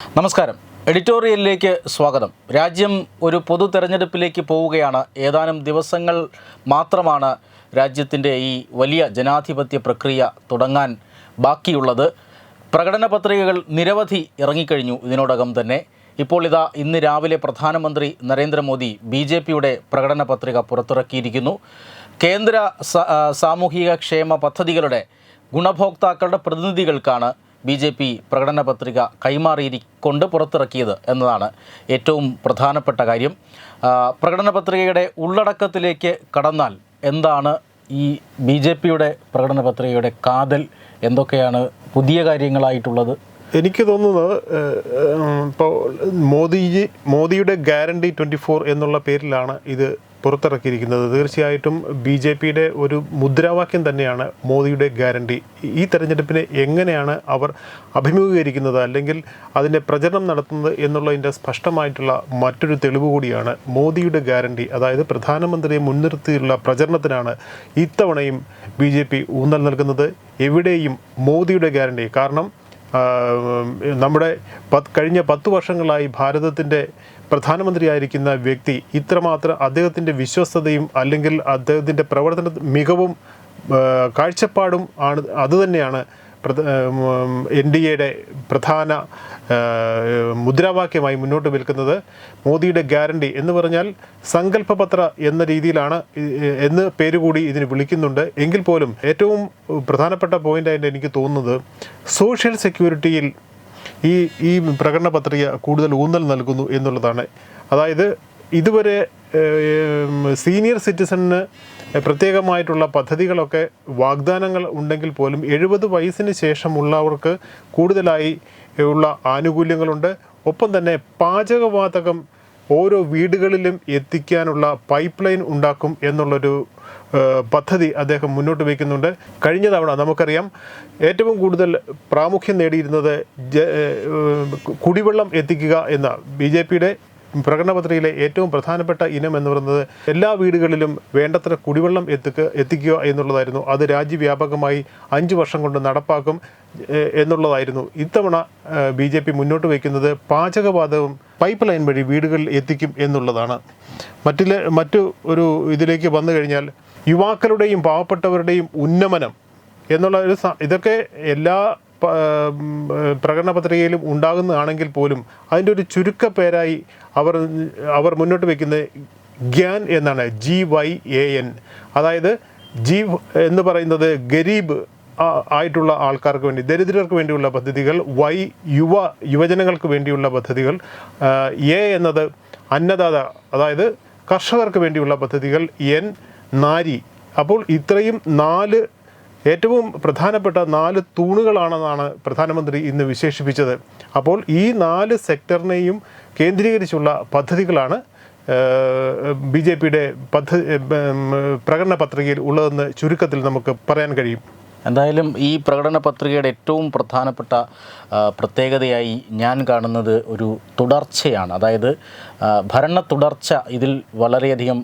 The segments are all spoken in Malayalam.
നമസ്കാരം. എഡിറ്റോറിയലിലേക്ക് സ്വാഗതം. രാജ്യം ഒരു പൊതു തെരഞ്ഞെടുപ്പിലേക്ക് പോവുകയാണ്. ഏതാനും ദിവസങ്ങൾ മാത്രമാണ് രാജ്യത്തിൻ്റെ ഈ വലിയ ജനാധിപത്യ പ്രക്രിയ തുടങ്ങാൻ ബാക്കിയുള്ളത്. പ്രകടന പത്രികകൾ നിരവധി ഇറങ്ങിക്കഴിഞ്ഞു ഇതിനോടകം തന്നെ. ഇപ്പോൾ ഇന്ന് രാവിലെ പ്രധാനമന്ത്രി നരേന്ദ്രമോദി BJPയുടെ പ്രകടന പത്രിക പുറത്തിറക്കിയിരിക്കുന്നു. കേന്ദ്ര സാമൂഹിക ക്ഷേമ പദ്ധതികളുടെ ഗുണഭോക്താക്കളുടെ പ്രതിനിധികൾക്കാണ് BJP പ്രകടന പത്രിക കൈമാറിക്കൊണ്ട് പുറത്തിറക്കിയത് എന്നതാണ് ഏറ്റവും പ്രധാനപ്പെട്ട കാര്യം. പ്രകടന പത്രികയുടെ ഉള്ളടക്കത്തിലേക്ക് കടന്നാൽ എന്താണ് ഈ BJPയുടെ പ്രകടന പത്രികയുടെ കാതൽ, എന്തൊക്കെയാണ് പുതിയ കാര്യങ്ങളായിട്ടുള്ളത്? എനിക്ക് തോന്നുന്നത് ഇപ്പോൾ മോദിയുടെ ഗ്യാരണ്ടി 24 എന്നുള്ള പേരിലാണ് ഇത് പുറത്തിറക്കിയിരിക്കുന്നത്. തീർച്ചയായിട്ടും BJPയുടെ ഒരു മുദ്രാവാക്യം തന്നെയാണ് മോദിയുടെ ഗ്യാരണ്ടി. ഈ തെരഞ്ഞെടുപ്പിനെ എങ്ങനെയാണ് അവർ അഭിമുഖീകരിക്കുന്നത് അല്ലെങ്കിൽ അതിൻ്റെ പ്രചരണം നടത്തുന്നത് എന്നുള്ളതിൻ്റെ സ്പഷ്ടമായിട്ടുള്ള മറ്റൊരു തെളിവ് കൂടിയാണ് മോദിയുടെ ഗ്യാരണ്ടി. അതായത് പ്രധാനമന്ത്രിയെ മുൻനിർത്തിയുള്ള പ്രചരണത്തിനാണ് ഇത്തവണയും BJP ഊന്നൽ നൽകുന്നത്. എവിടെയും മോദിയുടെ ഗ്യാരണ്ടി. കാരണം നമ്മുടെ കഴിഞ്ഞ 10 വർഷങ്ങളായി ഭാരതത്തിൻ്റെ പ്രധാനമന്ത്രിയായിരിക്കുന്ന വ്യക്തി ഇത്രമാത്രം അദ്ദേഹത്തിൻ്റെ വിശ്വസ്തതയും അല്ലെങ്കിൽ അദ്ദേഹത്തിൻ്റെ പ്രവർത്തന മികവും കാഴ്ചപ്പാടും ആണ്. അതുതന്നെയാണ് NDAയുടെ പ്രധാന മുദ്രാവാക്യമായി മുന്നോട്ട് നിൽക്കുന്നത്. മോദിയുടെ ഗ്യാരണ്ടി എന്ന് പറഞ്ഞാൽ സങ്കല്പപത്ര എന്ന രീതിയിലാണ് എന്ന് പേരുകൂടി ഇതിന് വിളിക്കുന്നുണ്ട്. എങ്കിൽ പോലും ഏറ്റവും പ്രധാനപ്പെട്ട പോയിൻ്റായിട്ട് എനിക്ക് തോന്നുന്നത് സോഷ്യൽ സെക്യൂരിറ്റിയിൽ ഈ പ്രകടന പത്രിക കൂടുതൽ ഊന്നൽ നൽകുന്നു എന്നുള്ളതാണ്. അതായത് ഇതുവരെ സീനിയർ സിറ്റിസണിന് പ്രത്യേകമായിട്ടുള്ള പദ്ധതികളൊക്കെ വാഗ്ദാനങ്ങൾ ഉണ്ടെങ്കിൽ പോലും 70 വയസ്സിന് ശേഷമുള്ളവർക്ക് കൂടുതലായി ഉള്ള ആനുകൂല്യങ്ങളുണ്ട്. ഒപ്പം തന്നെ പാചകവാതകം ഓരോ വീടുകളിലും എത്തിക്കാനുള്ള പൈപ്പ് ലൈൻ ഉണ്ടാക്കും എന്നുള്ളൊരു പദ്ധതി അദ്ദേഹം മുന്നോട്ട് വയ്ക്കുന്നുണ്ട്. കഴിഞ്ഞ തവണ നമുക്കറിയാം ഏറ്റവും കൂടുതൽ പ്രാമുഖ്യം നേടിയിരുന്നത് കുടിവെള്ളം എത്തിക്കുക എന്ന BJPയുടെ പ്രകടന പത്രികയിലെ ഏറ്റവും പ്രധാനപ്പെട്ട ഇനം എന്ന് പറയുന്നത് എല്ലാ വീടുകളിലും വേണ്ടത്ര കുടിവെള്ളം എത്തിക്കുക എന്നുള്ളതായിരുന്നു. അത് രാജ്യവ്യാപകമായി 5 വർഷം കൊണ്ട് നടപ്പാക്കും എന്നുള്ളതായിരുന്നു. ഇത്തവണ BJP മുന്നോട്ട് വയ്ക്കുന്നത് പാചകവാതകം പൈപ്പ് ലൈൻ വഴി വീടുകളിൽ എത്തിക്കും എന്നുള്ളതാണ്. മറ്റു ഒരു ഇതിലേക്ക് വന്നു കഴിഞ്ഞാൽ യുവാക്കളുടെയും പാവപ്പെട്ടവരുടെയും ഉന്നമനം എന്നുള്ള ഇതൊക്കെ എല്ലാ പ്രകടന പത്രികയിലും ഉണ്ടാകുന്നതാണെങ്കിൽ പോലും അതിൻ്റെ ഒരു ചുരുക്കപ്പേരായി അവർ മുന്നോട്ട് വയ്ക്കുന്നത് ഗ്യാൻ എന്നാണ്. GYAN. അതായത് എന്ന് പറയുന്നത് ഗരീബ് ആയിട്ടുള്ള ആൾക്കാർക്ക് വേണ്ടി, ദരിദ്രർക്ക് വേണ്ടിയുള്ള പദ്ധതികൾ, യുവജനങ്ങൾക്ക് വേണ്ടിയുള്ള പദ്ധതികൾ, എന്നത് അന്നദാത അതായത് കർഷകർക്ക് വേണ്ടിയുള്ള പദ്ധതികൾ, നാരി. അപ്പോൾ ഇത്രയും 4 ഏറ്റവും പ്രധാനപ്പെട്ട 4 തൂണുകളാണെന്നാണ് പ്രധാനമന്ത്രി ഇന്ന് വിശേഷിപ്പിച്ചത്. അപ്പോൾ ഈ 4 സെക്ടറിനെയും കേന്ദ്രീകരിച്ചുള്ള പദ്ധതികളാണ് BJPയുടെ പ്രകടന പത്രികയിൽ ഉള്ളതെന്ന് ചുരുക്കത്തിൽ നമുക്ക് പറയാൻ കഴിയും. എന്തായാലും ഈ പ്രകടന പത്രികയുടെ ഏറ്റവും പ്രധാനപ്പെട്ട പ്രത്യേകതയായി ഞാൻ കാണുന്നത് ഒരു തുടർച്ചയാണ്. അതായത് ഭരണ തുടർച്ച ഇതിൽ വളരെയധികം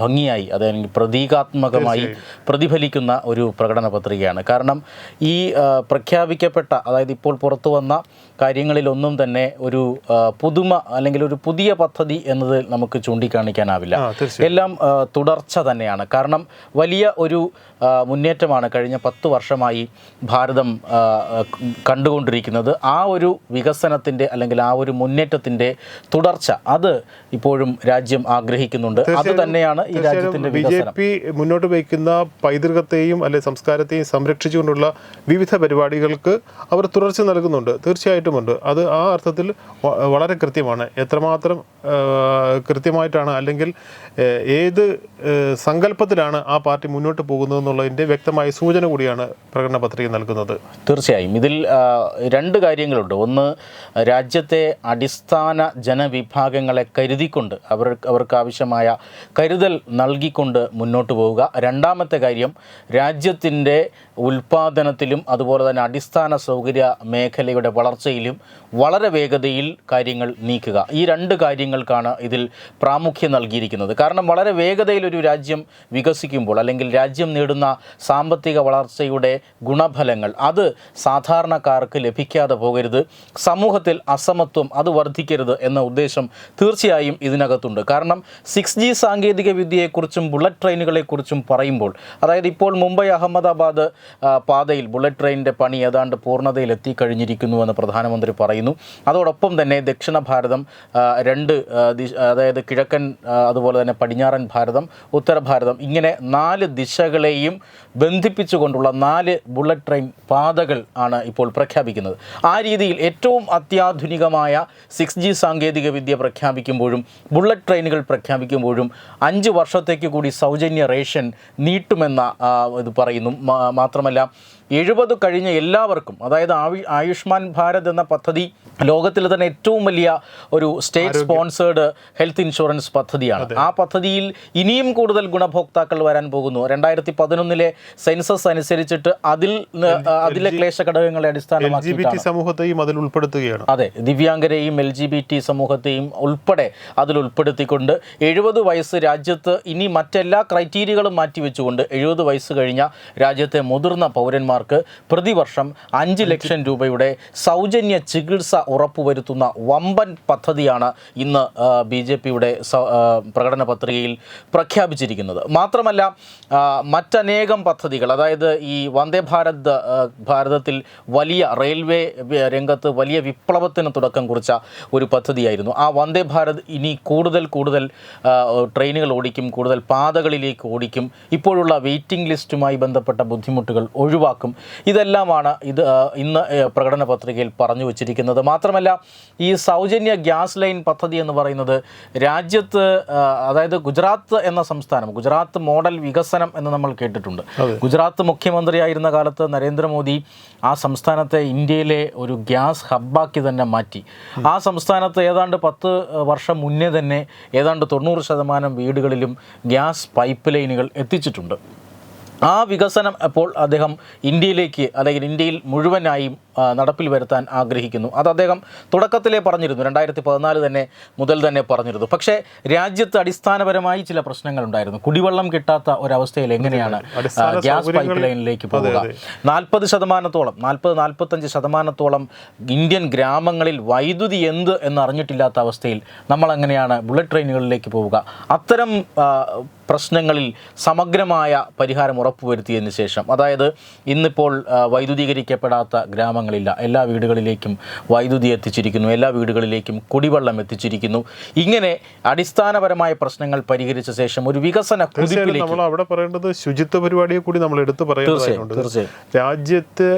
ഭംഗിയായി, അതായത് പ്രതീകാത്മകമായി പ്രതിഫലിക്കുന്ന ഒരു പ്രകടന പത്രികയാണ്. കാരണം ഈ പ്രഖ്യാപിക്കപ്പെട്ട, അതായത് ഇപ്പോൾ പുറത്തു വന്ന കാര്യങ്ങളിലൊന്നും തന്നെ ഒരു പുതുമ അല്ലെങ്കിൽ ഒരു പുതിയ പദ്ധതി എന്നത് നമുക്ക് ചൂണ്ടിക്കാണിക്കാനാവില്ല. എല്ലാം തുടർച്ച തന്നെയാണ്. കാരണം വലിയ ഒരു മുന്നേറ്റമാണ് കഴിഞ്ഞ 10 വർഷമായി ഭാരതം കണ്ടുകൊണ്ടിരിക്കുന്നത്. ആ ഒരു വികസനത്തിൻ്റെ അല്ലെങ്കിൽ ആ ഒരു മുന്നേറ്റത്തിൻ്റെ തുടർച്ച അത് ഇപ്പോഴും രാജ്യം ആഗ്രഹിക്കുന്നുണ്ട്. അത് തന്നെയാണ് ഈ രാജ്യത്തിൻ്റെ വികസനം. BJP മുന്നോട്ട് വയ്ക്കുന്ന പൈതൃകത്തെയും അല്ലെ സംസ്കാരത്തെയും സംരക്ഷിച്ചുകൊണ്ടുള്ള വിവിധ പരിപാടികൾക്ക് അവർ തുടർച്ച നൽകുന്നുണ്ട്. തീർച്ചയായിട്ടും ഉണ്ട്. അത് ആ അർത്ഥത്തിൽ വളരെ കൃത്യമാണ്. എത്രമാത്രം കൃത്യമായിട്ടാണ് അല്ലെങ്കിൽ ഏത് സങ്കല്പത്തിലാണ് ആ പാർട്ടി മുന്നോട്ട് പോകുന്നത് എന്നുള്ളതിൻ്റെ വ്യക്തമായ സൂചന കൂടിയാണ് പ്രകടന പത്രിക നൽകുന്നത്. തീർച്ചയായും ഇതിൽ 2 കാര്യങ്ങളുണ്ട്. ഒന്ന്, രാജ്യത്തെ അടിസ്ഥാന ജനവിഭാഗങ്ങളെ കരുതിക്കൊണ്ട് അവർക്ക് ആവശ്യമായ കരുതൽ നൽകിക്കൊണ്ട് മുന്നോട്ട് പോവുക. രണ്ടാമത്തെ കാര്യം, രാജ്യത്തിൻ്റെ ഉൽപ്പാദനത്തിലും അതുപോലെ തന്നെ അടിസ്ഥാന സൗകര്യ മേഖലയുടെ വളർച്ചയിലും വളരെ വേഗതയിൽ കാര്യങ്ങൾ നീക്കുക. ഈ രണ്ട് കാര്യങ്ങൾക്കാണ് ഇതിൽ പ്രാമുഖ്യം നൽകിയിരിക്കുന്നത്. കാരണം വളരെ വേഗതയിൽ ഒരു രാജ്യം വികസിക്കുമ്പോൾ അല്ലെങ്കിൽ രാജ്യം നേടുന്ന സാമ്പത്തിക വളർച്ചയുടെ ഗുണഫലങ്ങൾ അത് സാധാരണക്കാർക്ക് ലഭിക്കാതെ പോകരുത്, സമൂഹത്തിൽ അസമത്വം അത് വർദ്ധിക്കരുത് എന്ന ഉദ്ദേശം തീർച്ചയായും ഇതിനകത്തുണ്ട്. കാരണം 6G സാങ്കേതിക വിദ്യയെക്കുറിച്ചും ബുള്ളറ്റ് ട്രെയിനുകളെക്കുറിച്ചും പറയുമ്പോൾ, അതായത് ഇപ്പോൾ മുംബൈ അഹമ്മദാബാദ് പാതയിൽ ബുള്ളറ്റ് ട്രെയിനിൻ്റെ പണി ഏതാണ്ട് പൂർണ്ണതയിൽ എത്തിക്കഴിഞ്ഞിരിക്കുന്നുവെന്ന് പ്രധാനമന്ത്രി പറയുന്നു. അതോടൊപ്പം തന്നെ ദക്ഷിണ ഭാരതം അതായത് കിഴക്കൻ അതുപോലെ തന്നെ പടിഞ്ഞാറൻ ഭാരതം, ഉത്തര ഭാരതം, ഇങ്ങനെ 4 ദിശകളെയും ബന്ധിപ്പിച്ചുകൊണ്ടുള്ള 4 ബുള്ളറ്റ് ട്രെയിൻ പാതകൾ ആണ് ഇപ്പോൾ പ്രഖ്യാപിക്കുന്നത്. ആ രീതിയിൽ ഏറ്റവും അത്യാധുനികമായ 6G സാങ്കേതിക വിദ്യ പ്രഖ്യാപിക്കുമ്പോഴും ബുള്ളറ്റ് ട്രെയിനുകൾ പ്രഖ്യാപിക്കുമ്പോഴും 5 വർഷത്തേക്ക് കൂടി സൗജന്യ റേഷൻ നീട്ടുമെന്ന ഇത് പറയുന്നു. മാത്രമല്ല 70 കഴിഞ്ഞ എല്ലാവർക്കും, അതായത് ആയുഷ്മാൻ ഭാരത് എന്ന പദ്ധതി ലോകത്തിലെ തന്നെ ഏറ്റവും വലിയ ഒരു സ്റ്റേറ്റ് സ്പോൺസേഡ് ഹെൽത്ത് ഇൻഷുറൻസ് പദ്ധതിയാണ്. ആ പദ്ധതിയിൽ ഇനിയും കൂടുതൽ ഗുണഭോക്താക്കൾ വരാൻ പോകുന്നു. 2011 സെൻസസ് അനുസരിച്ചിട്ട് അതിലെ ക്ലേശ ഘടകങ്ങളെ അടിസ്ഥാനമാക്കി സമൂഹത്തെയും അതിൽ ഉൾപ്പെടുത്തുകയാണ്. അതെ, ദിവ്യാംഗരെയും LGBT സമൂഹത്തെയും ഉൾപ്പെടെ അതിൽ ഉൾപ്പെടുത്തിക്കൊണ്ട് 70 വയസ്സ് രാജ്യത്ത് ഇനി മറ്റെല്ലാ ക്രൈറ്റീരിയകളും മാറ്റിവെച്ചുകൊണ്ട് 70 വയസ്സ് കഴിഞ്ഞ രാജ്യത്തെ മുതിർന്ന പൗരന്മാർക്ക് പ്രതിവർഷം 5 ലക്ഷം രൂപയുടെ സൗജന്യ ചികിത്സ ഉറപ്പുവരുത്തുന്ന വമ്പൻ പദ്ധതിയാണ് ഇന്ന് BJPയുടെ പ്രകടന പത്രികയിൽ പ്രഖ്യാപിച്ചിരിക്കുന്നത്. മാത്രമല്ല മറ്റനേകം പദ്ധതികൾ, അതായത് ഈ വന്ദേ ഭാരതത്തിൽ വലിയ റെയിൽവേ രംഗത്ത് വലിയ വിപ്ലവത്തിന് തുടക്കം കുറിച്ച ഒരു പദ്ധതിയായിരുന്നു. ആ വന്ദേ ഭാരത് ഇനി കൂടുതൽ ട്രെയിനുകൾ ഓടിക്കും, കൂടുതൽ പാതകളിലേക്ക് ഓടിക്കും, ഇപ്പോഴുള്ള വെയിറ്റിംഗ് ലിസ്റ്റുമായി ബന്ധപ്പെട്ട ബുദ്ധിമുട്ടുകൾ ഒഴിവാക്കും. ഇതെല്ലാമാണ് ഇന്ന് പ്രകടന പത്രികയിൽ പറഞ്ഞു വച്ചിരിക്കുന്നത്. മാത്രമല്ല ഈ സൗജന്യ ഗ്യാസ് ലൈൻ പദ്ധതി എന്ന് പറയുന്നത് രാജ്യത്ത്, അതായത് ഗുജറാത്ത് എന്ന സംസ്ഥാനം, ഗുജറാത്ത് മോഡൽ വികസനം എന്ന് നമ്മൾ കേട്ടിട്ടുണ്ട്. ഗുജറാത്ത് മുഖ്യമന്ത്രിയായിരുന്ന കാലത്ത് നരേന്ദ്രമോദി ആ സംസ്ഥാനത്തെ ഇന്ത്യയിലെ ഒരു ഗ്യാസ് ഹബ്ബാക്കി തന്നെ മാറ്റി. ആ സംസ്ഥാനത്ത് ഏതാണ്ട് 10 വർഷം മുന്നേ തന്നെ ഏതാണ്ട് 90% വീടുകളിലും ഗ്യാസ് പൈപ്പ് ലൈനുകൾ എത്തിച്ചിട്ടുണ്ട്. ആ വികസനം അപ്പോൾ അദ്ദേഹം ഇന്ത്യയിലേക്ക്, അല്ലെങ്കിൽ ഇന്ത്യയിൽ മുഴുവനായും നടപ്പിൽ വരുത്താൻ ആഗ്രഹിക്കുന്നു. അത് അദ്ദേഹം തുടക്കത്തിലേ പറഞ്ഞിരുന്നു, 2014 മുതൽ തന്നെ പറഞ്ഞിരുന്നു. പക്ഷേ രാജ്യത്ത് അടിസ്ഥാനപരമായി ചില പ്രശ്നങ്ങളുണ്ടായിരുന്നു. കുടിവെള്ളം കിട്ടാത്ത ഒരവസ്ഥയിൽ എങ്ങനെയാണ് ഗ്യാസ് പൈപ്പ് ലൈനിലേക്ക് പോവുക? 40-45% ഇന്ത്യൻ ഗ്രാമങ്ങളിൽ വൈദ്യുതി എന്നറിഞ്ഞിട്ടില്ലാത്ത അവസ്ഥയിൽ നമ്മൾ എങ്ങനെയാണ് ബുള്ളറ്റ് ട്രെയിനുകളിലേക്ക് പോവുക? അത്തരം പ്രശ്നങ്ങളിൽ സമഗ്രമായ പരിഹാരം ഉറപ്പുവരുത്തിയതിന് ശേഷം, അതായത് ഇന്നിപ്പോൾ വൈദ്യുതീകരിക്കപ്പെടാത്ത ഗ്രാമങ്ങളില്ല, എല്ലാ വീടുകളിലേക്കും വൈദ്യുതി എത്തിച്ചിരിക്കുന്നു, എല്ലാ വീടുകളിലേക്കും കുടിവെള്ളം എത്തിച്ചിരിക്കുന്നു. ഇങ്ങനെ അടിസ്ഥാനപരമായ പ്രശ്നങ്ങൾ പരിഹരിച്ച ശേഷം ഒരു വികസന കുതിപ്പിലേക്ക് നമ്മൾ അവിടെ പറയേണ്ടത് ശുചിത്വ പരിപാടിയെ കൂടി നമ്മൾ എടുത്തു പറയേണ്ടതുണ്ട്. രാജ്യത്ത്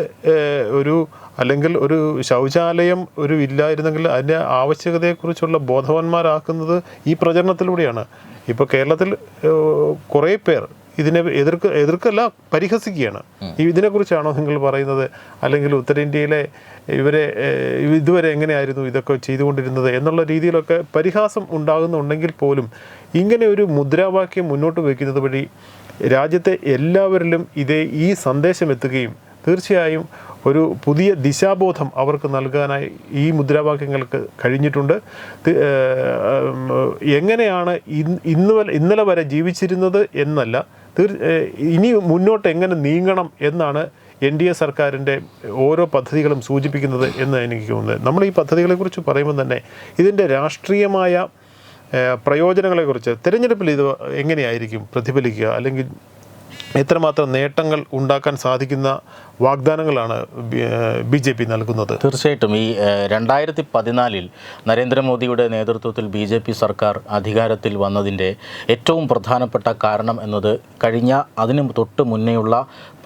അല്ലെങ്കിൽ ഒരു ശൗചാലയം ഇല്ലായിരുന്നെങ്കിൽ അതിൻ്റെ ആവശ്യകതയെക്കുറിച്ചുള്ള ബോധവാന്മാരാക്കുന്നത് ഈ പ്രചരണത്തിലൂടെയാണ്. ഇപ്പോൾ കേരളത്തിൽ കുറേ പേർ ഇതിനെ എതിർക്കല്ല, പരിഹസിക്കുകയാണ്. ഇതിനെക്കുറിച്ചാണോ നിങ്ങൾ പറയുന്നത്? അല്ലെങ്കിൽ ഉത്തരേന്ത്യയിലെ ഇതുവരെ എങ്ങനെയായിരുന്നു ഇതൊക്കെ ചെയ്തുകൊണ്ടിരുന്നത് എന്നുള്ള രീതിയിലൊക്കെ പരിഹാസം ഉണ്ടാകുന്നുണ്ടെങ്കിൽ പോലും ഇങ്ങനെ ഒരു മുദ്രാവാക്യം മുന്നോട്ട് വയ്ക്കുന്നത് വഴി രാജ്യത്തെ എല്ലാവരിലും ഈ സന്ദേശം എത്തുകയും തീർച്ചയായും ഒരു പുതിയ ദിശാബോധം അവർക്ക് നൽകാനായി ഈ മുദ്രാവാക്യങ്ങൾക്ക് കഴിഞ്ഞിട്ടുണ്ട്. എങ്ങനെയാണ് ഇന്നലെ വരെ ജീവിച്ചിരുന്നത് എന്നല്ല, ഇനി മുന്നോട്ട് എങ്ങനെ നീങ്ങണം എന്നാണ് NDA സർക്കാരിൻ്റെ ഓരോ പദ്ധതികളും സൂചിപ്പിക്കുന്നത് എന്ന് എനിക്ക് തോന്നുന്നത്. നമ്മൾ ഈ പദ്ധതികളെക്കുറിച്ച് പറയുമ്പോൾ തന്നെ ഇതിൻ്റെ രാഷ്ട്രീയമായ പ്രയോജനങ്ങളെക്കുറിച്ച്, തിരഞ്ഞെടുപ്പിൽ ഇത് എങ്ങനെയായിരിക്കും പ്രതിഫലിക്കുക, അല്ലെങ്കിൽ എത്രമാത്രം നേട്ടങ്ങൾ ഉണ്ടാക്കാൻ സാധിക്കുന്ന വാഗ്ദാനങ്ങളാണ് BJP നൽകുന്നത്? തീർച്ചയായിട്ടും ഈ 2014 നരേന്ദ്രമോദിയുടെ നേതൃത്വത്തിൽ BJP സർക്കാർ അധികാരത്തിൽ വന്നതിൻ്റെ ഏറ്റവും പ്രധാനപ്പെട്ട കാരണം എന്നത് അതിന് തൊട്ട് മുന്നേയുള്ള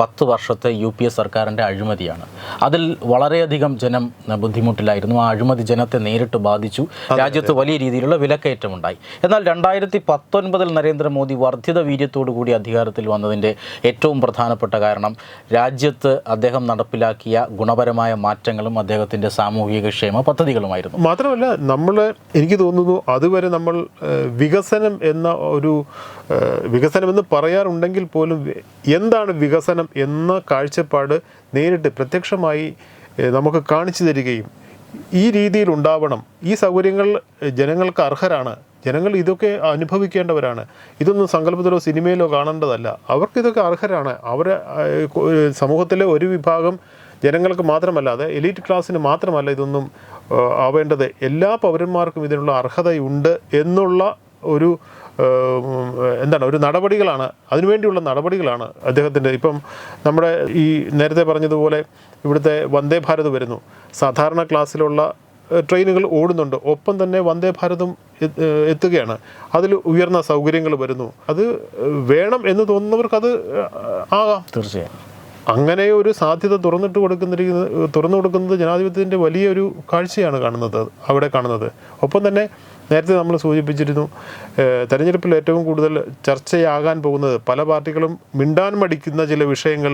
10 വർഷത്തെ UPA സർക്കാരിൻ്റെ അഴിമതിയാണ്. അതിൽ വളരെയധികം ജനം ബുദ്ധിമുട്ടിലായിരുന്നു. ആ അഴിമതി ജനത്തെ നേരിട്ട് ബാധിച്ചു. രാജ്യത്ത് വലിയ രീതിയിലുള്ള വിലക്കയറ്റമുണ്ടായി. എന്നാൽ 2019 നരേന്ദ്രമോദി വർദ്ധിത വീര്യത്തോടു കൂടി അധികാരത്തിൽ വന്നതിൻ്റെ ഏറ്റവും പ്രധാനപ്പെട്ട കാരണം രാജ്യത്ത് അദ്ദേഹം നടപ്പിലാക്കിയ ഗുണപരമായ മാറ്റങ്ങളും അദ്ദേഹത്തിൻ്റെ സാമൂഹിക ക്ഷേമ പദ്ധതികളുമായിരുന്നു. മാത്രമല്ല എനിക്ക് തോന്നുന്നു അതുവരെ നമ്മൾ വികസനം എന്ന ഒരു വികസനമെന്ന് പറയാറുണ്ടെങ്കിൽ പോലും എന്താണ് വികസനം എന്ന കാഴ്ചപ്പാട് നേരിട്ട് പ്രത്യക്ഷമായി നമുക്ക് കാണിച്ചു തരികയും ഈ രീതിയിൽ ഉണ്ടാവണം, ഈ സൗകര്യങ്ങൾ ജനങ്ങൾക്ക് അർഹരാണ്, ജനങ്ങൾ ഇതൊക്കെ അനുഭവിക്കേണ്ടവരാണ്, ഇതൊന്നും സങ്കല്പത്തിലോ സിനിമയിലോ കാണേണ്ടതല്ല, അവർക്ക് ഇതൊക്കെ അർഹരാണ്, അവരെ സമൂഹത്തിലെ ഒരു വിഭാഗം ജനങ്ങൾക്ക് മാത്രമല്ലാതെ എലീറ്റ് ക്ലാസ്സിന് മാത്രമല്ല ഇതൊന്നും ആവേണ്ടത്, എല്ലാ പൗരന്മാർക്കും ഇതിനുള്ള അർഹതയുണ്ട് എന്നുള്ള ഒരു ഒരു നടപടികളാണ്, അതിനുവേണ്ടിയുള്ള നടപടികളാണ് അദ്ദേഹത്തിൻ്റെ. ഇപ്പം നമ്മുടെ ഈ നേരത്തെ പറഞ്ഞതുപോലെ ഇവിടുത്തെ വന്ദേ ഭാരത് വരുന്നു, സാധാരണ ക്ലാസ്സിലുള്ള ട്രെയിനുകൾ ഓടുന്നുണ്ട്, ഒപ്പം തന്നെ വന്ദേ ഭാരതും എത്തുകയാണ്, അതിൽ ഉയർന്ന സൗകര്യങ്ങൾ വരുന്നു. അത് വേണം എന്ന് തോന്നുന്നവർക്ക് അത് ആകാം, തീർച്ചയായും. അങ്ങനെ ഒരു സാധ്യത തുറന്നു കൊടുക്കുന്നത് ജനാധിപത്യത്തിൻ്റെ വലിയൊരു കാഴ്ചയാണ് അവിടെ കാണുന്നത്. ഒപ്പം തന്നെ നേരത്തെ നമ്മൾ സൂചിപ്പിച്ചിരുന്നു, തെരഞ്ഞെടുപ്പിൽ ഏറ്റവും കൂടുതൽ ചർച്ചയാകാൻ പോകുന്നത്, പല പാർട്ടികളും മിണ്ടാൻ മടിക്കുന്ന ചില വിഷയങ്ങൾ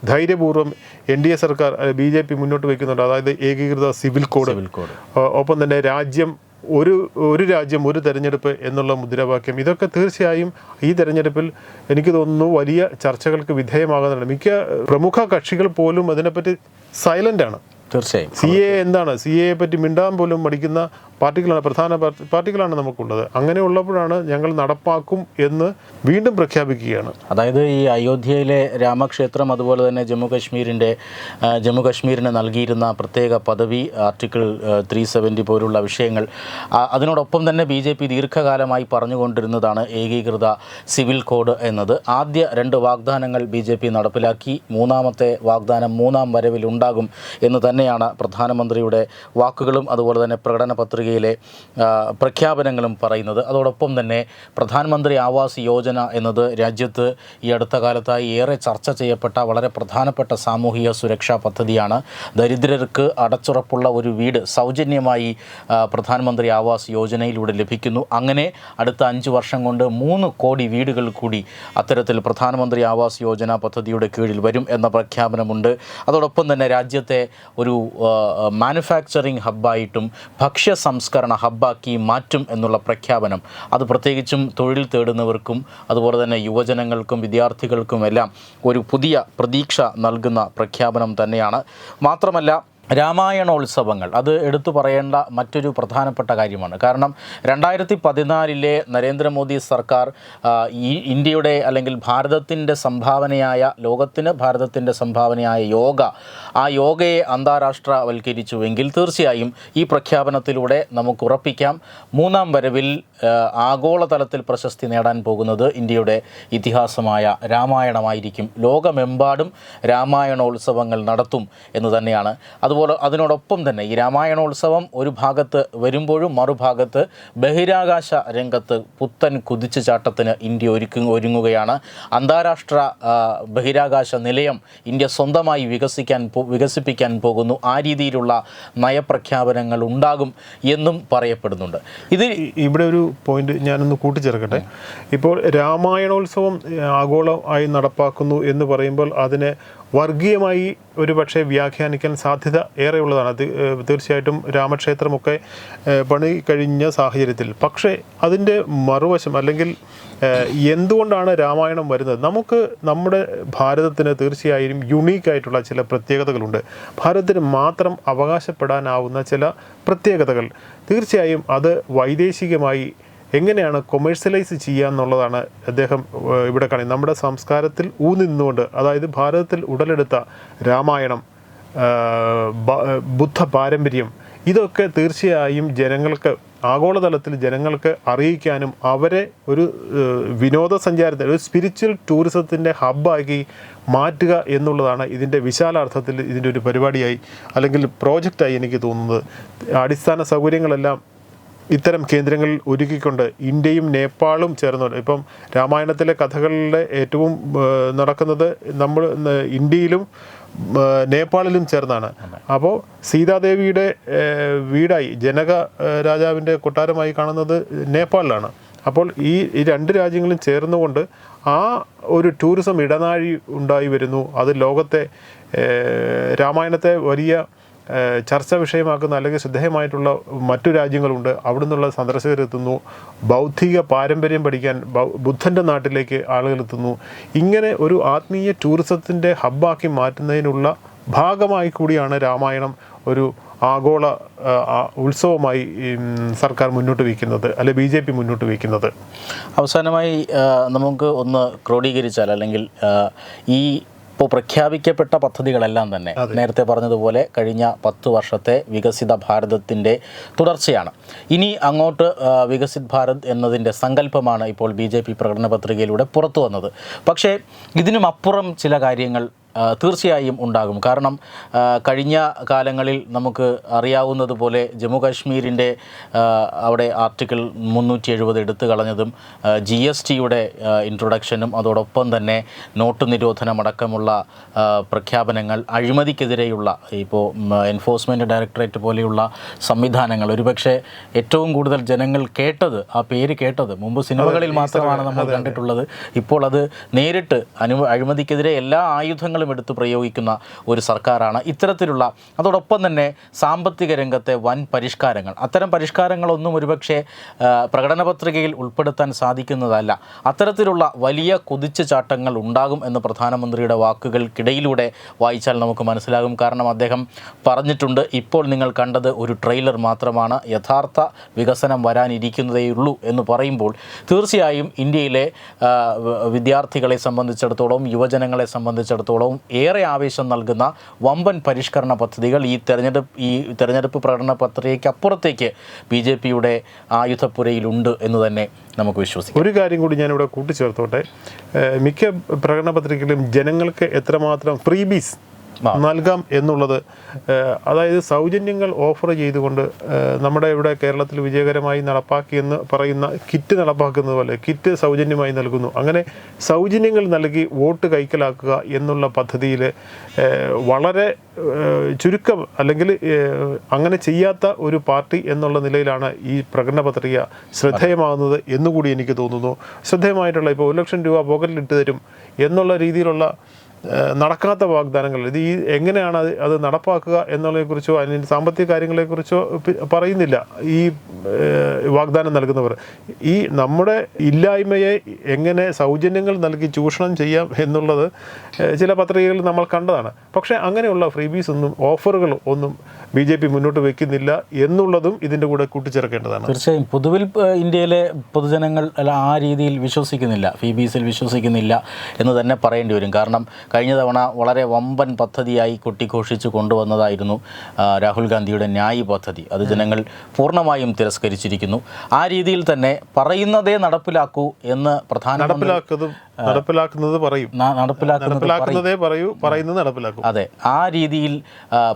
ധൈര്യപൂർവ്വം NDA സർക്കാർ BJP മുന്നോട്ട് വയ്ക്കുന്നുണ്ട്. അതായത് ഏകീകൃത സിവിൽ കോഡ്, ഒപ്പം തന്നെ ഒരു രാജ്യം ഒരു തെരഞ്ഞെടുപ്പ് എന്നുള്ള മുദ്രാവാക്യം. ഇതൊക്കെ തീർച്ചയായും ഈ തെരഞ്ഞെടുപ്പിൽ എനിക്ക് തോന്നുന്നു വലിയ ചർച്ചകൾക്ക് വിധേയമാകുന്നുണ്ട്. മിക്ക പ്രമുഖ കക്ഷികൾ പോലും അതിനെപ്പറ്റി സൈലൻ്റാണ്. തീർച്ചയായും CAA എന്താണ്, CAA പറ്റി മിണ്ടാൻ പോലും മടിക്കുന്ന പ്രധാന പാർട്ടികളാണ് നമുക്കുള്ളത്. അങ്ങനെ ഉള്ളപ്പോഴാണ് ഞങ്ങൾ നടപ്പാക്കും എന്ന് വീണ്ടും പ്രഖ്യാപിക്കുകയാണ്. അതായത് ഈ അയോധ്യയിലെ രാമക്ഷേത്രം, അതുപോലെ തന്നെ ജമ്മു കശ്മീരിന് നൽകിയിരുന്ന പ്രത്യേക പദവി, ആർട്ടിക്കിൾ 370 പോലുള്ള വിഷയങ്ങൾ, അതിനോടൊപ്പം തന്നെ BJP ദീർഘകാലമായി പറഞ്ഞുകൊണ്ടിരുന്നതാണ് ഏകീകൃത സിവിൽ കോഡ് എന്നത്. ആദ്യ 2 വാഗ്ദാനങ്ങൾ BJP നടപ്പിലാക്കി, മൂന്നാമത്തെ വാഗ്ദാനം 3-ാം വരവിൽ ഉണ്ടാകും എന്ന് തന്നെയാണ് പ്രധാനമന്ത്രിയുടെ വാക്കുകളും അതുപോലെ തന്നെ പ്രകടന പത്രികയിലെ പ്രഖ്യാപനങ്ങളും പറയുന്നത്. അതോടൊപ്പം തന്നെ പ്രധാനമന്ത്രി ആവാസ് യോജന എന്നത് രാജ്യത്ത് ഈ അടുത്ത കാലത്തായി ഏറെ ചർച്ച ചെയ്യപ്പെട്ട വളരെ പ്രധാനപ്പെട്ട സാമൂഹിക സുരക്ഷാ പദ്ധതിയാണ്. ദരിദ്രർക്ക് അടച്ചുറപ്പുള്ള ഒരു വീട് സൗജന്യമായി പ്രധാനമന്ത്രി ആവാസ് യോജനയിലൂടെ ലഭിക്കുന്നു. അങ്ങനെ അടുത്ത 5 വർഷം കൊണ്ട് 3 കോടി വീടുകൾ കൂടി അത്തരത്തിൽ പ്രധാനമന്ത്രി ആവാസ് യോജന പദ്ധതിയുടെ കീഴിൽ വരും എന്ന പ്രഖ്യാപനമുണ്ട്. അതോടൊപ്പം തന്നെ രാജ്യത്തെ ഒരു മാനുഫാക്ചറിങ് ഹബ്ബായിട്ടും ഭക്ഷ്യ സംസ്കരണ ഹബ്ബാക്കി മാറ്റും എന്നുള്ള പ്രഖ്യാപനം, അത് പ്രത്യേകിച്ചും തൊഴിൽ തേടുന്നവർക്കും അതുപോലെ തന്നെ യുവജനങ്ങൾക്കും വിദ്യാർത്ഥികൾക്കും എല്ലാം ഒരു പുതിയ പ്രതീക്ഷ നൽകുന്ന പ്രഖ്യാപനം തന്നെയാണ്. മാത്രമല്ല രാമായണോത്സവങ്ങൾ അത് എടുത്തു പറയേണ്ട മറ്റൊരു പ്രധാനപ്പെട്ട കാര്യമാണ്. കാരണം 2014 നരേന്ദ്രമോദി സർക്കാർ ഈ ഇന്ത്യയുടെ അല്ലെങ്കിൽ ഭാരതത്തിൻ്റെ സംഭാവനയായ, ലോകത്തിന് ഭാരതത്തിൻ്റെ സംഭാവനയായ ആ യോഗയെ അന്താരാഷ്ട്രവൽക്കരിച്ചുവെങ്കിൽ തീർച്ചയായും ഈ പ്രഖ്യാപനത്തിലൂടെ നമുക്ക് ഉറപ്പിക്കാം 3-ാം വരവിൽ ആഗോളതലത്തിൽ പ്രശസ്തി നേടാൻ പോകുന്നത് ഇന്ത്യയുടെ ഇതിഹാസമായ രാമായണമായിരിക്കും. ലോകമെമ്പാടും രാമായണോത്സവങ്ങൾ നടത്തും എന്ന് തന്നെയാണ്. അതുപോലെ അതിനോടൊപ്പം തന്നെ ഈ രാമായണോത്സവം ഒരു ഭാഗത്ത് വരുമ്പോഴും മറുഭാഗത്ത് ബഹിരാകാശ രംഗത്ത് പുത്തൻ കുതിച്ചുചാട്ടത്തിന് ഇന്ത്യ ഒരുങ്ങുകയാണ്. അന്താരാഷ്ട്ര ബഹിരാകാശ നിലയം ഇന്ത്യ സ്വന്തമായി വികസിപ്പിക്കാൻ പോകുന്നു. ആ രീതിയിലുള്ള നയപ്രഖ്യാപനങ്ങൾ ഉണ്ടാകും എന്നും പറയപ്പെടുന്നുണ്ട്. ഇവിടെ ഒരു പോയിന്റ് ഞാനൊന്ന് കൂട്ടിച്ചേർക്കട്ടെ. ഇപ്പോൾ രാമായണോത്സവം ആഗോളമായി നടപ്പാക്കുന്നു എന്ന് പറയുമ്പോൾ അതിനെ വർഗീയമായി ഒരു പക്ഷേ വ്യാഖ്യാനിക്കാൻ സാധ്യത ഏറെയുള്ളതാണ്. തീർച്ചയായിട്ടും രാമക്ഷേത്രമൊക്കെ പണി കഴിഞ്ഞ സാഹചര്യത്തിൽ. പക്ഷേ അതിൻ്റെ മറുവശം, അല്ലെങ്കിൽ എന്തുകൊണ്ടാണ് രാമായണം വരുന്നത്? നമുക്ക് നമ്മുടെ ഭാരതത്തിന് തീർച്ചയായും യുണീക്കായിട്ടുള്ള ചില പ്രത്യേകതകളുണ്ട്. ഭാരതത്തിന് മാത്രം അവകാശപ്പെടാനാവുന്ന ചില പ്രത്യേകതകൾ. തീർച്ചയായും അത് വൈദേശികമായി എങ്ങനെയാണ് കൊമേഴ്സ്യലൈസ് ചെയ്യുക എന്നുള്ളതാണ് അദ്ദേഹം ഇവിടെ കാണുന്നത്. നമ്മുടെ സംസ്കാരത്തിൽ നിന്നുകൊണ്ട്, അതായത് ഭാരതത്തിൽ ഉടലെടുത്ത രാമായണം, ബുദ്ധ പാരമ്പര്യം, ഇതൊക്കെ തീർച്ചയായും ജനങ്ങൾക്ക്, ആഗോളതലത്തിൽ ജനങ്ങൾക്ക് അറിയിക്കാനും അവരെ ഒരു വിനോദസഞ്ചാരത്തിന്, ഒരു സ്പിരിച്വൽ ടൂറിസത്തിൻ്റെ ഹബ്ബാക്കി മാറ്റുക എന്നുള്ളതാണ് ഇതിൻ്റെ വിശാലാർത്ഥത്തിൽ ഇതിൻ്റെ ഒരു പരിപാടിയായി അല്ലെങ്കിൽ പ്രോജക്റ്റായി എനിക്ക് തോന്നുന്നത്. അടിസ്ഥാന സൗകര്യങ്ങളെല്ലാം ഇത്തരം കേന്ദ്രങ്ങളിൽ ഒരുക്കിക്കൊണ്ട് ഇന്ത്യയും നേപ്പാളും ചേർന്നുകൊണ്ട്, ഇപ്പം രാമായണത്തിലെ കഥകളിലെ ഏറ്റവും നടക്കുന്നത് നമ്മൾ ഇന്ത്യയിലും നേപ്പാളിലും ചേർന്നാണ്. അപ്പോൾ സീതാദേവിയുടെ വീടായി, ജനക രാജാവിൻ്റെ കൊട്ടാരമായി കാണുന്നത് നേപ്പാളിലാണ്. അപ്പോൾ ഈ രണ്ട് രാജ്യങ്ങളും ചേർന്നുകൊണ്ട് ആ ഒരു ടൂറിസം ഇടനാഴി ഉണ്ടായി വരുന്നു. അത് ലോകത്തെ രാമായണത്തെ വലിയ ചർച്ചാ വിഷയമാക്കുന്ന അല്ലെങ്കിൽ ശ്രദ്ധേയമായിട്ടുള്ള മറ്റു രാജ്യങ്ങളുണ്ട്. അവിടെ നിന്നുള്ള സന്ദർശകരെത്തുന്നു. ബൗദ്ധിക പാരമ്പര്യം പഠിക്കാൻ ബുദ്ധൻ്റെ നാട്ടിലേക്ക് ആളുകളെത്തുന്നു. ഇങ്ങനെ ഒരു ആത്മീയ ടൂറിസത്തിൻ്റെ ഹബ്ബാക്കി മാറ്റുന്നതിനുള്ള ഭാഗമായി കൂടിയാണ് രാമായണം ഒരു ആഗോള ഉത്സവമായി സർക്കാർ മുന്നോട്ട് വയ്ക്കുന്നത്, അല്ലെ BJP മുന്നോട്ട് വയ്ക്കുന്നത്. അവസാനമായി നമുക്ക് ഒന്ന് ക്രോഡീകരിച്ചാൽ, അല്ലെങ്കിൽ ഈ ഇപ്പോൾ പ്രഖ്യാപിക്കപ്പെട്ട പദ്ധതികളെല്ലാം തന്നെ നേരത്തെ പറഞ്ഞതുപോലെ കഴിഞ്ഞ 10 വർഷത്തെ വികസിത ഭാരതത്തിൻ്റെ തുടർച്ചയാണ്. ഇനി അങ്ങോട്ട് വികസിത് ഭാരത് എന്നതിൻ്റെ സങ്കല്പമാണ് ഇപ്പോൾ BJP പ്രകടന പത്രികയിലൂടെ പുറത്തു വന്നത്. പക്ഷേ ഇതിനുമപ്പുറം ചില കാര്യങ്ങൾ തീർച്ചയായും ഉണ്ടാകും. കാരണം കഴിഞ്ഞ കാലങ്ങളിൽ നമുക്ക് അറിയാവുന്നതുപോലെ ജമ്മു കാശ്മീരിൻ്റെ അവിടെ ആർട്ടിക്കിൾ 370 എടുത്തു കളഞ്ഞതും GSTയുടെ ഇൻട്രൊഡക്ഷനും അതോടൊപ്പം തന്നെ നോട്ട് നിരോധനമടക്കമുള്ള പ്രഖ്യാപനങ്ങൾ, അഴിമതിക്കെതിരെയുള്ള ഇപ്പോൾ എൻഫോഴ്സ്മെൻറ്റ് ഡയറക്ടറേറ്റ് പോലെയുള്ള സംവിധാനങ്ങൾ, ഒരുപക്ഷെ ഏറ്റവും കൂടുതൽ ജനങ്ങൾ കേട്ടത്, ആ പേര് കേട്ടത് മുമ്പ് സിനിമകളിൽ മാത്രമാണ് നമ്മൾ കണ്ടിട്ടുള്ളത്. ഇപ്പോൾ അത് നേരിട്ട് അഴിമതിക്കെതിരെ എല്ലാ ആയുധങ്ങളും എടുത്ത് പ്രയോഗിക്കുന്ന ഒരു സർക്കാരാണ്. ഇത്തരത്തിലുള്ള അതോടൊപ്പം തന്നെ സാമ്പത്തിക രംഗത്തെ വൻ പരിഷ്കാരങ്ങൾ, അത്തരം പരിഷ്കാരങ്ങളൊന്നും ഒരുപക്ഷെ പ്രകടന പത്രികയിൽ ഉൾപ്പെടുത്താൻ സാധിക്കുന്നതല്ല. അത്തരത്തിലുള്ള വലിയ കുതിച്ചുചാട്ടങ്ങൾ ഉണ്ടാകും എന്ന് പ്രധാനമന്ത്രിയുടെ വാക്കുകൾക്കിടയിലൂടെ വായിച്ചാൽ നമുക്ക് മനസ്സിലാകും. കാരണം അദ്ദേഹം പറഞ്ഞിട്ടുണ്ട്, ഇപ്പോൾ നിങ്ങൾ കണ്ടത് ഒരു ട്രെയിലർ മാത്രമാണ്, യഥാർത്ഥ വികസനം വരാനിരിക്കുന്നതേയുള്ളൂ എന്ന് പറയുമ്പോൾ തീർച്ചയായും ഇന്ത്യയിലെ വിദ്യാർത്ഥികളെ സംബന്ധിച്ചിടത്തോളം, യുവജനങ്ങളെ സംബന്ധിച്ചിടത്തോളം ഏറെ ആവേശം നൽകുന്ന വമ്പൻ പരിഷ്കരണ പദ്ധതികൾ ഈ തെരഞ്ഞെടുപ്പ് പ്രകടന പത്രികയ്ക്ക് അപ്പുറത്തേക്ക് BJPയുടെ ആയുധപ്പുരയിലുണ്ട് എന്ന് തന്നെ നമുക്ക് വിശ്വസിക്കാം. ഒരു കാര്യം കൂടി ഞാനിവിടെ കൂട്ടിച്ചേർത്തോട്ടെ. മിക്ക പ്രകടന പത്രികയിലും ജനങ്ങൾക്ക് എത്രമാത്രം ഫ്രീബീസ് നൽകാം എന്നുള്ളത്, അതായത് സൗജന്യങ്ങൾ ഓഫർ ചെയ്തുകൊണ്ട് നമ്മുടെ ഇവിടെ കേരളത്തിൽ വിജയകരമായി നടപ്പാക്കിയെന്ന് പറയുന്ന കിറ്റ് നടപ്പാക്കുന്നത് പോലെ കിറ്റ് സൗജന്യമായി നൽകുന്നു. അങ്ങനെ സൗജന്യങ്ങൾ നൽകി വോട്ട് കൈക്കലാക്കുക എന്നുള്ള പദ്ധതിയിൽ വളരെ ചുരുക്കം, അല്ലെങ്കിൽ അങ്ങനെ ചെയ്യാത്ത ഒരു പാർട്ടി എന്നുള്ള നിലയിലാണ് ഈ പ്രകടന പത്രിക ശ്രദ്ധേയമാകുന്നത് എന്നുകൂടി എനിക്ക് തോന്നുന്നു. ശ്രദ്ധേയമായിട്ടുള്ള ഇപ്പോൾ 1 ലക്ഷം രൂപ പോക്കറ്റിലിട്ട് തരും എന്നുള്ള രീതിയിലുള്ള നടക്കാത്ത വാഗ്ദാനങ്ങൾ, ഇത് എങ്ങനെയാണ് അത് നടപ്പാക്കുക എന്നുള്ളതിനെക്കുറിച്ചോ അതിൻ്റെ സാമ്പത്തിക കാര്യങ്ങളെക്കുറിച്ചോ പറയുന്നില്ല ഈ വാഗ്ദാനം നൽകുന്നവർ. ഈ നമ്മുടെ ഇല്ലായ്മയെ എങ്ങനെ സൗജന്യങ്ങൾ നൽകി ചൂഷണം ചെയ്യാം എന്നുള്ളത് ചില പത്രികകളിൽ നമ്മൾ കണ്ടതാണ്. പക്ഷേ അങ്ങനെയുള്ള ഫ്രീബീസ് ഒന്നും, ഓഫറുകൾ ഒന്നും BJP മുന്നോട്ട് വയ്ക്കുന്നില്ല എന്നുള്ളതും ഇതിൻ്റെ കൂടെ കൂട്ടിച്ചേർക്കേണ്ടതാണ്. തീർച്ചയായും പൊതുവിൽ ഇന്ത്യയിലെ പൊതുജനങ്ങൾ ആ രീതിയിൽ വിശ്വസിക്കുന്നില്ല, ഫ്രീബീസിൽ വിശ്വസിക്കുന്നില്ല എന്ന് തന്നെ പറയേണ്ടി വരും. കാരണം കഴിഞ്ഞ തവണ വളരെ വമ്പൻ പദ്ധതിയായി കൊട്ടിഘോഷിച്ച് കൊണ്ടുവന്നതായിരുന്നു രാഹുൽ ഗാന്ധിയുടെ ന്യായ് പദ്ധതി. അത് ജനങ്ങൾ പൂർണ്ണമായും തിരസ്കരിച്ചിരിക്കുന്നു. ആ രീതിയിൽ തന്നെ പറയുന്നതേ നടപ്പിലാക്കൂ എന്ന് അതെ, ആ രീതിയിൽ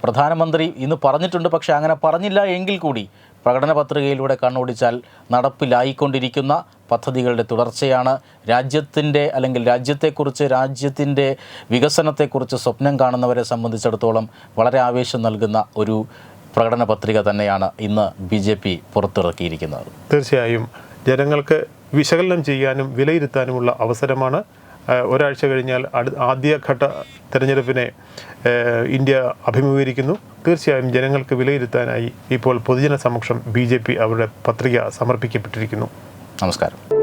പ്രധാനമന്ത്രി ഇന്ന് പറഞ്ഞിട്ടുണ്ട്. പക്ഷേ അങ്ങനെ പറഞ്ഞില്ല എങ്കിൽ കൂടി പ്രകടന പത്രികയിലൂടെ കണ്ണോടിച്ചാൽ നടപ്പിലായിക്കൊണ്ടിരിക്കുന്ന പദ്ധതികളുടെ തുടർച്ചയാണ്. രാജ്യത്തിൻ്റെ, അല്ലെങ്കിൽ രാജ്യത്തെക്കുറിച്ച്, രാജ്യത്തിൻ്റെ വികസനത്തെക്കുറിച്ച് സ്വപ്നം കാണുന്നവരെ സംബന്ധിച്ചിടത്തോളം വളരെ ആവേശം നൽകുന്ന ഒരു പ്രകടന പത്രിക തന്നെയാണ് ഇന്ന് BJP പുറത്തിറക്കിയിരിക്കുന്നത്. തീർച്ചയായും ജനങ്ങൾക്ക് വിശകലനം ചെയ്യാനും വിലയിരുത്താനുമുള്ള അവസരമാണ്. ഒരാഴ്ച കഴിഞ്ഞാൽ ആദ്യഘട്ട തെരഞ്ഞെടുപ്പിനെ ഇന്ത്യ അഭിമുഖീകരിക്കുന്നു. തീർച്ചയായും ജനങ്ങൾക്ക് വിലയിരുത്താനായി ഇപ്പോൾ പൊതുജന സമക്ഷം BJP അവരുടെ പത്രിക സമർപ്പിക്കപ്പെട്ടിരിക്കുന്നു. നമസ്കാരം.